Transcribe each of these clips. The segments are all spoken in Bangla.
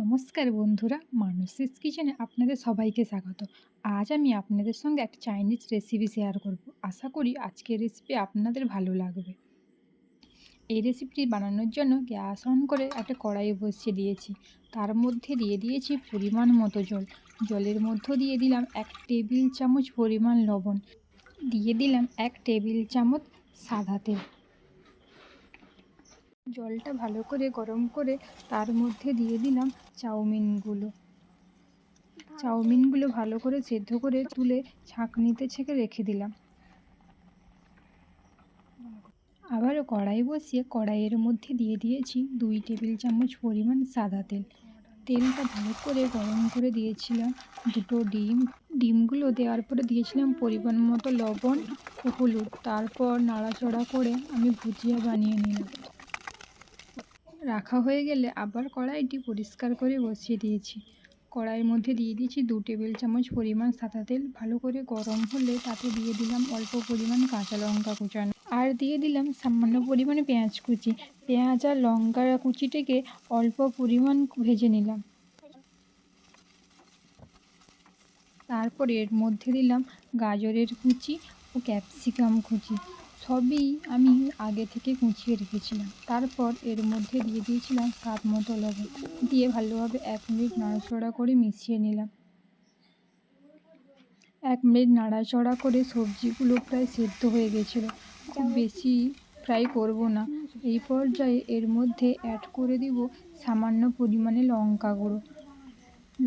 নমস্কার বন্ধুরা, মানসীস কিচেনে আপনাদের সবাইকে স্বাগত। আজ আমি আপনাদের সঙ্গে একটা চাইনিজ রেসিপি শেয়ার করব। আশা করি আজকের রেসিপি আপনাদের ভালো লাগবে। এই রেসিপিটি বানানোর জন্য গ্যাস অন করে একটা কড়াই বসিয়ে দিয়েছি। তার মধ্যে দিয়ে দিয়েছি পরিমাণ মতো জল। জলের মধ্যে দিয়ে দিলাম 1 টেবিল চামচ পরিমাণ লবণ, দিয়ে দিলাম 1 টেবিল চামচ সাদা তেল। জলটা ভালো করে গরম করে তার মধ্যে দিয়ে দিলাম চাউমিনগুলো ভালো করে সেদ্ধ করে তুলে ছাঁকনিতে ছেঁকে রেখে দিলাম। আবারও কড়াই বসিয়ে কড়াইয়ের মধ্যে দিয়ে দিয়েছি 2 টেবিল চামচ পরিমাণ সাদা তেল। তেলটা ভালো করে গরম করে দিয়েছিলাম দুটো ডিমগুলো দেওয়ার পরে দিয়েছিলাম পরিমাণ মতো লবণ ও হলুদ। তারপর নাড়াচাড়া করে আমি ভুজিয়া বানিয়ে নিলাম। রাখা হয়ে গেলে আবার কড়াইটি পরিষ্কার করে বসিয়ে দিয়েছি। কড়াইয়ের মধ্যে দিয়ে দিয়েছি 2 টেবিল চামচ পরিমাণ সাদা তেল। ভালো করে গরম হলে তাতে দিয়ে দিলাম অল্প পরিমাণ কাঁচা লঙ্কা কুচানো, আর দিয়ে দিলাম সামান্য পরিমাণে পেঁয়াজ কুচি। পেঁয়াজ আর লঙ্কা কুচিটাকে অল্প পরিমাণ ভেজে নিলাম। তারপর এর মধ্যে দিলাম গাজরের কুচি ও ক্যাপসিকাম কুচি। সবই আমি আগে থেকে কুচিয়ে রেখেছিলাম। তারপর এর মধ্যে দিয়ে দিয়েছিলাম স্বাদ মতো লবণ, দিয়ে ভালোভাবে 1 মিনিট নাড়াচাড়া করে মিশিয়ে নিলাম। 1 মিনিট নাড়াচাড়া করে সবজিগুলো প্রায় সেদ্ধ হয়ে গেছিলো। খুব বেশি ফ্রাই করব না। এই পর্যায়ে এর মধ্যে অ্যাড করে দিব সামান্য পরিমাণে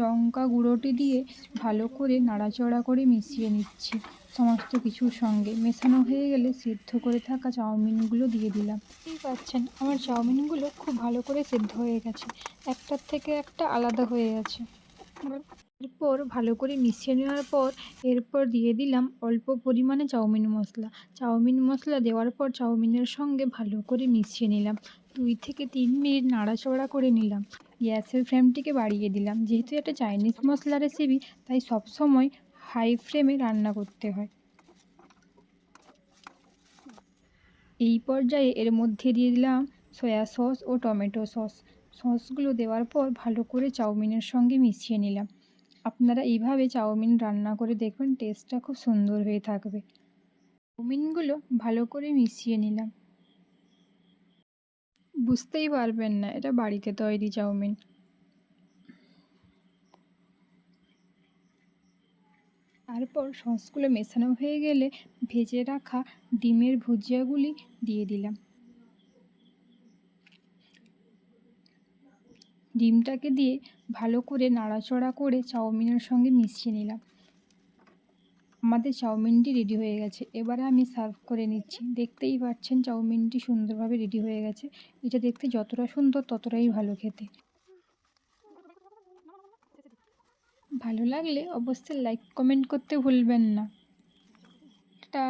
লঙ্কা গুঁড়োটি দিয়ে ভালো করে নাড়াচাড়া করে মিশিয়ে নিচ্ছি সমস্ত কিছুর সঙ্গে। মেশানো হয়ে গেলে সেদ্ধ করে থাকা চাউমিনগুলো দিয়ে দিলাম। দেখতেই পাচ্ছেন আমার চাউমিনগুলো খুব ভালো করে সেদ্ধ হয়ে গেছে, একটার থেকে একটা আলাদা হয়ে গেছে। এরপর ভালো করে মিশিয়ে নেওয়ার পর এরপর দিয়ে দিলাম অল্প পরিমাণে চাউমিন মশলা দেওয়ার পর চাউমিনের সঙ্গে ভালো করে মিশিয়ে নিলাম। 2 থেকে 3 মিনিট নাড়াচাড়া করে নিলাম। গ্যাসের ফ্লেমটিকে বাড়িয়ে দিলাম। যেহেতু এটা চাইনিজ মশলা রেসিপি, তাই সবসময় হাই ফ্লেমে রান্না করতে হয়। এই পর্যায়ে এর মধ্যে দিয়ে দিলাম সয়া সস ও টমেটো সসগুলো দেওয়ার পর ভালো করে চাউমিনের সঙ্গে মিশিয়ে নিলাম। আপনারা এইভাবে চাউমিন রান্না করে দেখবেন, টেস্টটা খুব সুন্দর হয়ে থাকবে। চাউমিনগুলো ভালো করে মিশিয়ে নিলাম। বুঝতেই পারবেন না এটা বাড়িতে তৈরি চাউমিন। তারপর সসগুলো মেশানো হয়ে গেলে ভেজে রাখা ডিমের ভুজিয়াগুলি দিয়ে দিলাম। ডিমটাকে দিয়ে ভালো করে নাড়াচাড়া করে চাউমিনের সঙ্গে মিশিয়ে নিলাম। আমাদের চাউমিনটি রেডি হয়ে গেছে। এবারে আমি সার্ভ করে নিচ্ছি। দেখতেই পাচ্ছেন চাউমিনটি সুন্দরভাবে রেডি হয়ে গেছে। এটা দেখতে যতটা সুন্দর ততটাই ভালো খেতে। ভালো লাগলে অবশ্যই লাইক কমেন্ট করতে ভুলবেন না। টাটা।